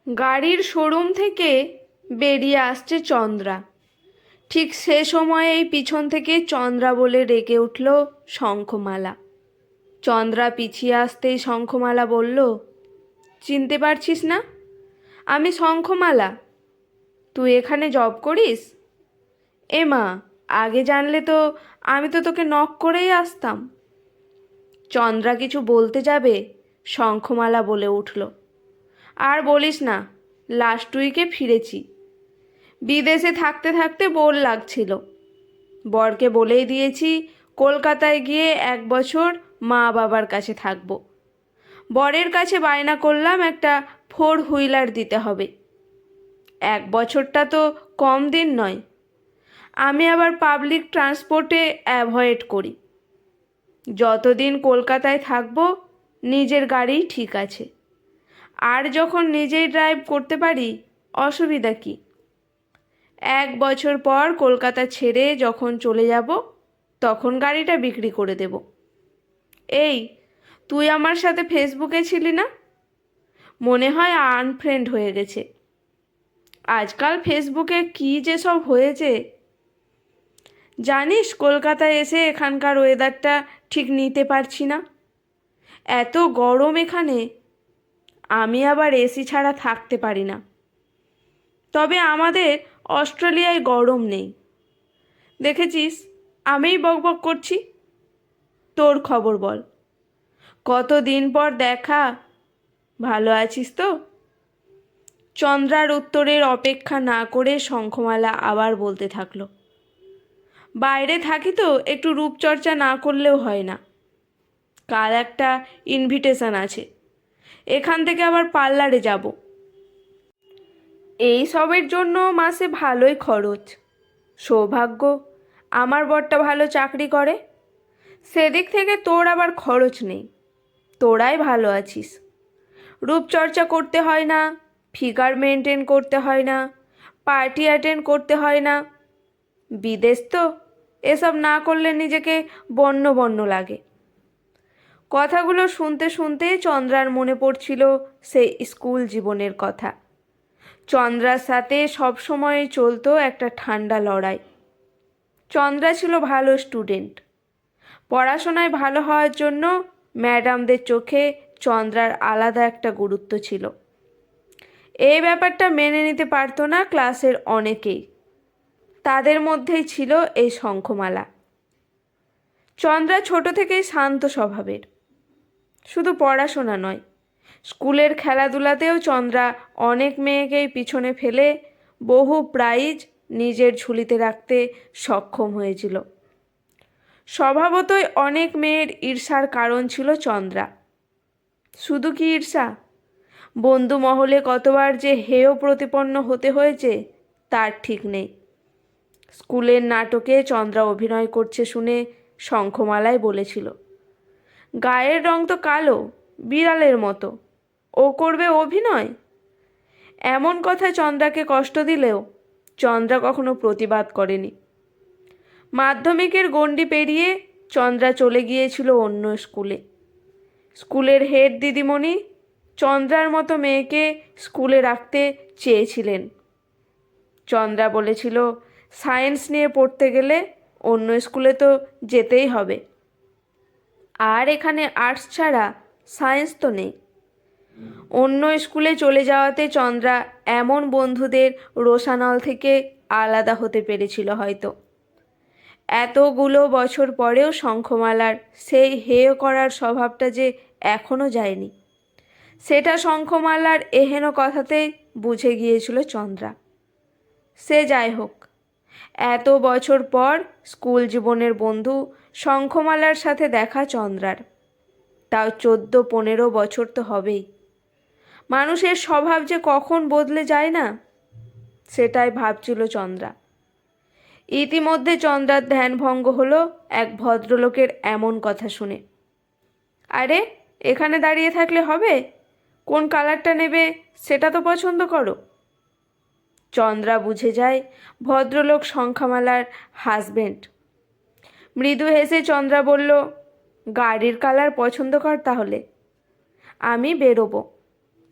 গাড়ির শোরুম থেকে বেরিয়ে আসছে চন্দ্রা। ঠিক সে সময়েই পিছন থেকে চন্দ্রা বলে ডেকে উঠল শঙ্খমালা। চন্দ্রা পিছিয়ে আসতেই শঙ্খমালা বলল, চিনতে পারছিস না? আমি শঙ্খমালা। তুই এখানে জব করিস? এ মা, আগে জানলে তো আমি তো তোকে নক করেই আসতাম। চন্দ্রা কিছু বলতে যাবে, শঙ্খমালা বলে উঠল, আর বলিস না, লাস্ট উইকে ফিরেছি। বিদেশে থাকতে থাকতে বোর লাগছিল। বরকে বলেই দিয়েছি কলকাতায় গিয়ে 1 বছর মা বাবার কাছে থাকবো। বরের কাছে বায়না করলাম একটা 4 হুইলার দিতে হবে। 1 বছরটা তো কম দিন নয়। আমি আবার পাবলিক ট্রান্সপোর্টে অ্যাভয়েড করি। যতদিন কলকাতায় থাকবো নিজের গাড়িই ঠিক আছে। আর যখন নিজেই ড্রাইভ করতে পারি, অসুবিধা কি? 1 বছর পর কলকাতা ছেড়ে যখন চলে যাব, তখন গাড়িটা বিক্রি করে দেব। এই, তুই আমার সাথে ফেসবুকে ছিলি না? মনে হয় আনফ্রেন্ড হয়ে গেছে। আজকাল ফেসবুকে কী যে সব হয়েছে। জানিস, কলকাতায় এসে এখানকার ওয়েদারটা ঠিক নিতে পারছি না। এত গরম এখানে। আমি আবার এসি ছাড়া থাকতে পারি না। তবে আমাদের অস্ট্রেলিয়ায় গরম নেই। দেখেছিস, আমিই বকবক করছি। তোর খবর বল, কতদিন পর দেখা। ভালো আছিস তো? চন্দ্রার উত্তরের অপেক্ষা না করে শঙ্খমালা আবার বলতে থাকলো, বাইরে থাকি তো একটু রূপচর্চা না করলেও হয় না। কাল একটা ইনভিটেশন আছে, এখান থেকে আবার পার্লারে যাব। এই সবের জন্য মাসে ভালোই খরচ। সৌভাগ্য আমার বরটা ভালো চাকরি করে, সেদিক থেকে তোর আবার খরচ নেই। তোরাই ভালো আছিস। রূপচর্চা করতে হয় না, ফিগার মেনটেন করতে হয় না, পার্টি অ্যাটেন্ড করতে হয় না। বিদেশ তো, এসব না করলে নিজেকে বন্য বন্য লাগে। কথাগুলো শুনতে শুনতে চন্দ্রার মনে পড়ছিল সেই স্কুল জীবনের কথা। চন্দ্রার সাথে সবসময় চলতো একটা ঠান্ডা লড়াই। চন্দ্রা ছিল ভালো স্টুডেন্ট। পড়াশোনায় ভালো হওয়ার জন্য ম্যাডামদের চোখে চন্দ্রার আলাদা একটা গুরুত্ব ছিল। এই ব্যাপারটা মেনে নিতে পারতো না ক্লাসের অনেকেই। তাদের মধ্যেই ছিল এই শঙ্খমালা। চন্দ্রা ছোট থেকেই শান্ত স্বভাবের। শুধু পড়াশোনা নয়, স্কুলের খেলাধুলাতেও চন্দ্রা অনেক মেয়েকেই পিছনে ফেলে বহু প্রাইজ নিজের ঝুলিতে রাখতে সক্ষম হয়েছিল। স্বভাবতই অনেক মেয়ের ঈর্ষার কারণ ছিল চন্দ্রা। শুধু কি ঈর্ষা, বন্ধু মহলে কতবার যে হেয় প্রতিপন্ন হতে হয়েছে তার ঠিক নেই। স্কুলের নাটকে চন্দ্রা অভিনয় করছে শুনে শঙ্খমালায় বলেছিল, গায়ের রং তো কালো, বিড়ালের মতো, ও করবে অভিনয়? এমন কথা চন্দ্রাকে কষ্ট দিলেও চন্দ্রা কখনো প্রতিবাদ করেনি। মাধ্যমিকের গণ্ডি পেরিয়ে চন্দ্রা চলে গিয়েছিল অন্য স্কুলে। স্কুলের হেড দিদিমণি চন্দ্রার মতো মেয়েকে স্কুলে রাখতে চেয়েছিলেন। চন্দ্রা বলেছিল, সায়েন্স নিয়ে পড়তে গেলে অন্য স্কুলে তো যেতেই হবে, আর এখানে আর্টস ছাড়া সায়েন্স তো নেই। অন্য স্কুলে চলে যাওয়াতে চন্দ্রা এমন বন্ধুদের রোষানল থেকে আলাদা হতে পেরেছিল হয়তো। এতগুলো বছর পরেও শঙ্খমালার সেই হেয় করার স্বভাবটা যে এখনও যায়নি, সেটা শঙ্খমালার এহেন কথাতেই বুঝে গিয়েছিল চন্দ্রা। সে যাই হোক, এত বছর পর স্কুল জীবনের বন্ধু শঙ্খমালার সাথে দেখা চন্দ্রার। তাও 14-15 বছর তো হবেই। মানুষের স্বভাব যে কখন বদলে যায় না, সেটাই ভাবছিল চন্দ্রা। ইতিমধ্যে চন্দ্রার ধ্যানভঙ্গ হলো এক ভদ্রলোকের এমন কথা শুনে। আরে, এখানে দাঁড়িয়ে থাকলে হবে? কোন কালারটা নেবে সেটা তো পছন্দ করো। চন্দ্রা বুঝে যায় ভদ্রলোক শঙ্খমালার হাজবেন্ড। মৃদু হেসে চন্দ্রা বলল, গাড়ির কালার পছন্দ কর তাহলে। আমি বেরোবো,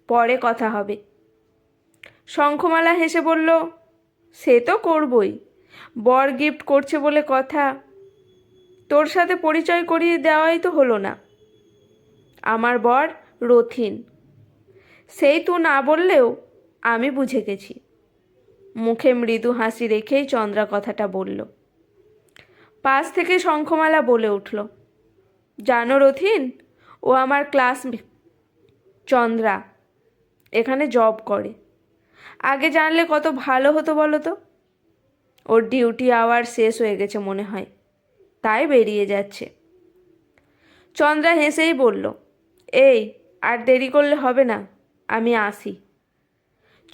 পরে কথা হবে। শঙ্খমালা হেসে বলল, সে তো করবই, বর গিফট করছে বলে কথা। তোর সাথে পরিচয় করিয়ে দেওয়াই তো হলো না। আমার বর রথিন। সেই তুই না বললেও আমি বুঝে গেছি। মুখে মৃদু হাসি রেখেই চন্দ্রা কথাটা বলল। পাশ থেকে শঙ্খমালা বলে উঠল, জানো রথিন, ও আমার ক্লাসমেট চন্দ্রা, এখানে জব করে। আগে জানলে কত ভালো হতো বলো তো। ওর ডিউটি আওয়ার শেষ হয়ে গেছে মনে হয়, তাই বেরিয়ে যাচ্ছে। চন্দ্রা হেসেই বলল, এই আর দেরি করলে হবে না, আমি আসি।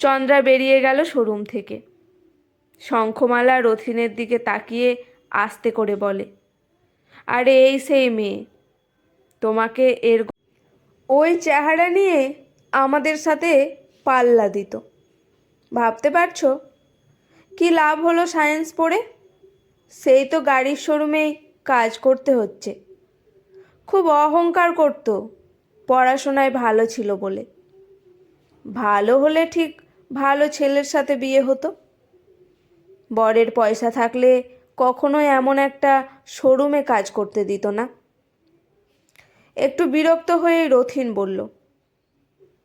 চন্দ্রা বেরিয়ে গেল শোরুম থেকে। শঙ্খমালা রথিনের দিকে তাকিয়ে আস্তে করে বলে, আরে এই সেই মেয়ে, তোমাকে এর ওই চেহারা নিয়ে আমাদের সাথে পাল্লা দিত। ভাবতে পারছো কি লাভ হলো সায়েন্স পড়ে? সেই তো গাড়ির শোরুমেই কাজ করতে হচ্ছে। খুব অহংকার করত পড়াশোনায় ভালো ছিল বলে। ভালো হলে ঠিক ভালো ছেলের সাথে বিয়ে হতো। বরের পয়সা থাকলে কখনোই এমন একটা শোরুমে কাজ করতে দিত না। একটু বিরক্ত হয়েই রথিন বলল,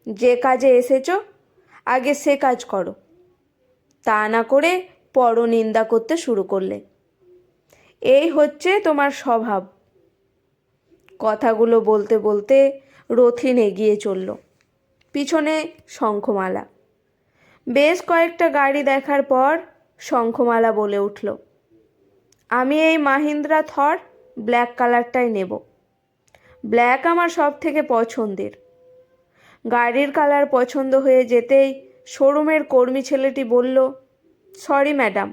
যে কাজে এসেছো আগে সে কাজ করো, তা না করে পরনিন্দা করতে শুরু করলে। এই হচ্ছে তোমার স্বভাব। কথাগুলো বলতে বলতে রথিন এগিয়ে চলল, পিছনে শঙ্খমালা। বেশ কয়েকটা গাড়ি দেখার পর শঙ্খমালা বলে উঠল, আমি এই মাহিন্দ্রা থর ব্ল্যাক কালারটাই নেব। ব্ল্যাক আমার সব থেকে পছন্দের। গাড়ির কালার পছন্দ হয়ে যেতেই শোরুমের কর্মী ছেলেটি বলল, সরি ম্যাডাম,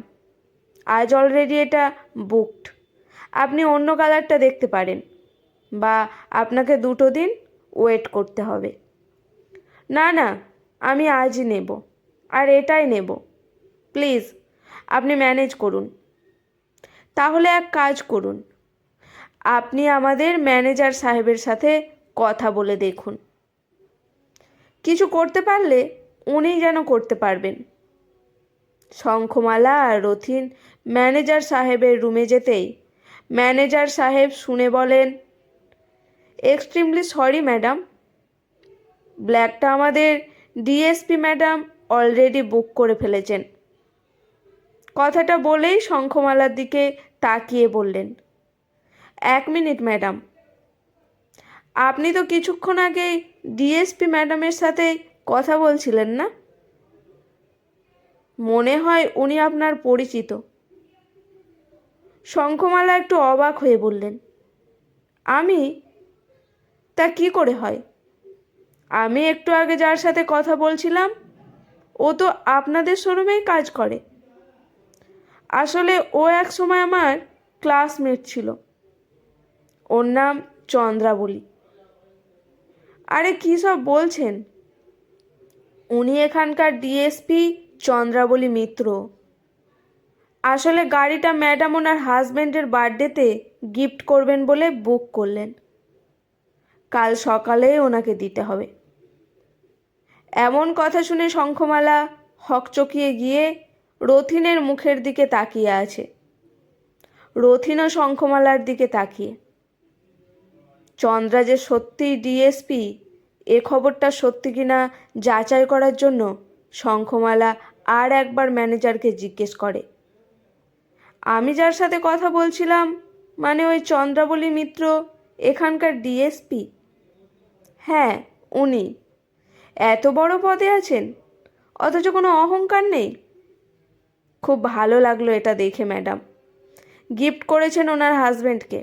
আজ অলরেডি এটা বুকড। আপনি অন্য কালারটা দেখতে পারেন, বা আপনাকে 2 দিন ওয়েট করতে হবে। না না, আমি আজই নেব, আর এটাই নেব। প্লিজ আপনি ম্যানেজ করুন। তাহলে এক কাজ করুন, আপনি আমাদের ম্যানেজার সাহেবের সাথে কথা বলে দেখুন। কিছু করতে পারলে উনিই যেন করতে পারবেন। শঙ্খমালা আর রথিন ম্যানেজার সাহেবের রুমে যেতেই ম্যানেজার সাহেব শুনে বলেন, এক্সট্রিমলি সরি ম্যাডাম, ব্ল্যাকটা আমাদের ডিএসপি ম্যাডাম অলরেডি বুক করে ফেলেছেন। কথাটা বলেই শঙ্খমালার দিকে তাকিয়ে বললেন, 1 মিনিট ম্যাডাম, আপনি তো কিছুক্ষণ আগেই ডিএসপি ম্যাডামের সাথে কথা বলছিলেন না? মনে হয় উনি আপনার পরিচিত। শঙ্খমালা একটু অবাক হয়ে বললেন, আমি? তা কি করে হয়? আমি একটু আগে যার সাথে কথা বলছিলাম ও তো আপনাদের শোরুমেই কাজ করে। আসলে ও এক সময় আমার ক্লাসমেট ছিল। ওর নাম চন্দ্রাবলী। আরে কী সব বলছেন? উনি এখানকার ডিএসপি চন্দ্রাবলী মিত্র। আসলে গাড়িটা ম্যাডাম ওনার হাজব্যান্ডের বার্থডেতে গিফট করবেন বলে বুক করলেন। কাল সকালেই ওনাকে দিতে হবে। এমন কথা শুনে শঙ্খমালা হকচকিয়ে গিয়ে রথিনের মুখের দিকে তাকিয়ে আছে। রথিনও শঙ্খমালার দিকে তাকিয়ে। চন্দ্রা যে সত্যিই ডিএসপি এ খবরটা সত্যি কিনা যাচাই করার জন্য শঙ্খমালা আর একবার ম্যানেজারকে জিজ্ঞেস করে, আমি যার সাথে কথা বলছিলাম মানে ওই চন্দ্রাবলী মিত্র এখানকার ডিএসপি? হ্যাঁ উনি। এত বড় পদে আছেন অথচ কোনো অহংকার নেই। খুব ভালো লাগলো এটা দেখে ম্যাডাম। গিফট করেছেন ওনার হাজব্যান্ডকে।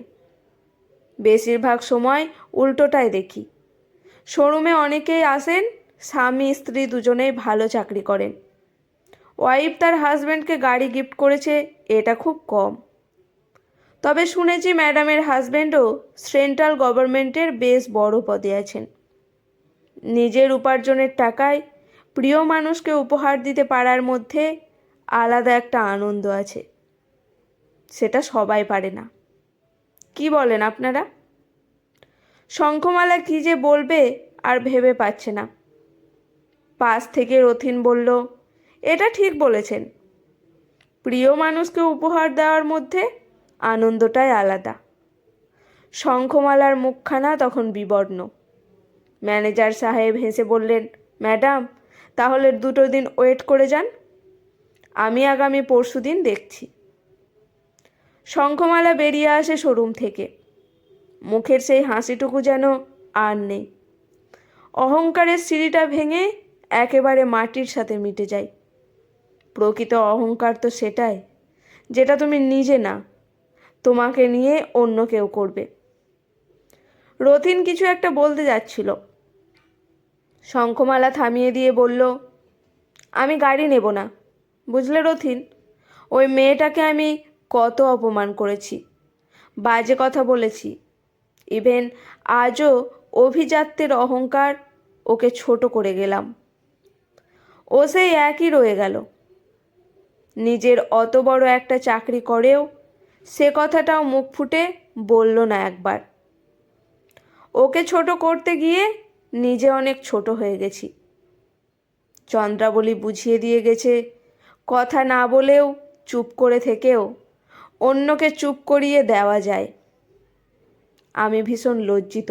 বেশিরভাগ সময় উল্টোটাই দেখি। শোরুমে অনেকেই আসেন স্বামী স্ত্রী দুজনেই ভালো চাকরি করেন, ওয়াইফ তার হাজব্যান্ডকে গাড়ি গিফট করেছে এটা খুব কম। তবে শুনেছি ম্যাডামের হাজব্যান্ডও সেন্ট্রাল গভর্নমেন্টের বেশ বড় পদে আছেন। নিজের উপার্জনের টাকায় প্রিয় মানুষকে উপহার দিতে পারার মধ্যে আলাদা একটা আনন্দ আছে, সেটা সবাই পারে না। কি বলেন আপনারা? শঙ্খমালা কী যে বলবে আর ভেবে পাচ্ছে না। পাশ থেকে রথিন বলল, এটা ঠিক বলেছেন। প্রিয় মানুষকে উপহার দেওয়ার মধ্যে আনন্দটাই আলাদা। শঙ্খমালার মুখখানা তখন বিবর্ণ। ম্যানেজার সাহেব হেসে বললেন, ম্যাডাম, তাহলে 2 দিন ওয়েট করে যান, আমি আগামী পরশুদিন দেখছি। শঙ্খমালা বেরিয়ে আসে শোরুম থেকে। মুখের সেই হাসিটুকু যেন আর নেই। অহংকারের সিঁড়িটা ভেঙে একেবারে মাটির সাথে মিটে যায়। প্রকৃত অহংকার তো সেটাই, যেটা তুমি নিজে না, তোমাকে নিয়ে অন্য কেউ করবে। রথিন কিছু একটা বলতে যাচ্ছিল। শঙ্খমালা থামিয়ে দিয়ে বলল, আমি গাড়ি নেব না, বুঝলে রথিন? ওই মেয়েটাকে আমি কত অপমান করেছি, বাজে কথা বলেছি। ইভেন আজও অভিজাত্যের অহংকার ওকে ছোট করে গেলাম। ও সেই একই রয়ে গেল। নিজের অত বড় একটা চাকরি করেও সে কথাটাও মুখ ফুটে বলল না একবার। ওকে ছোট করতে গিয়ে নিজে অনেক ছোট হয়ে গেছি। চন্দ্রাবলী বুঝিয়ে দিয়ে গেছে, কথা না বলেও, চুপ করে থেকেও অন্যকে চুপ করিয়ে দেওয়া যায়। আমি ভীষণ লজ্জিত।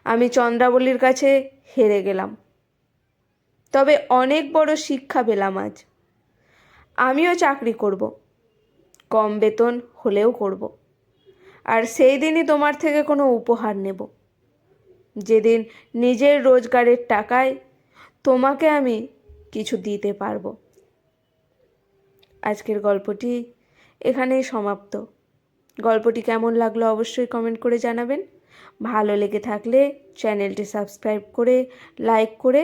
আমি চন্দ্রাবলীর কাছে হেরে গেলাম। তবে অনেক বড় শিক্ষা পেলাম আজ। আমিও চাকরি করব, কম বেতন হলেও করব। আর সেই দিনই তোমার থেকে কোনো উপহার নেব, যেদিন নিজের রোজগারের টাকায় তোমাকে আমি কিছু দিতে পারবো। আজকের গল্পটি এখানেই সমাপ্ত। গল্পটি কেমন লাগলো অবশ্যই কমেন্ট করে জানাবেন। ভালো লেগে থাকলে চ্যানেলটি সাবস্ক্রাইব করে লাইক করে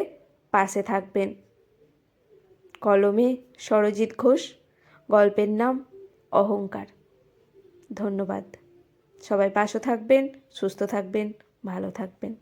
পাশে থাকবেন। কলমে সরজিৎ ঘোষ, গল্পের নাম অহংকার। ধন্যবাদ। সবাই পাশে থাকবেন, সুস্থ থাকবেন, ভালো থাকবেন।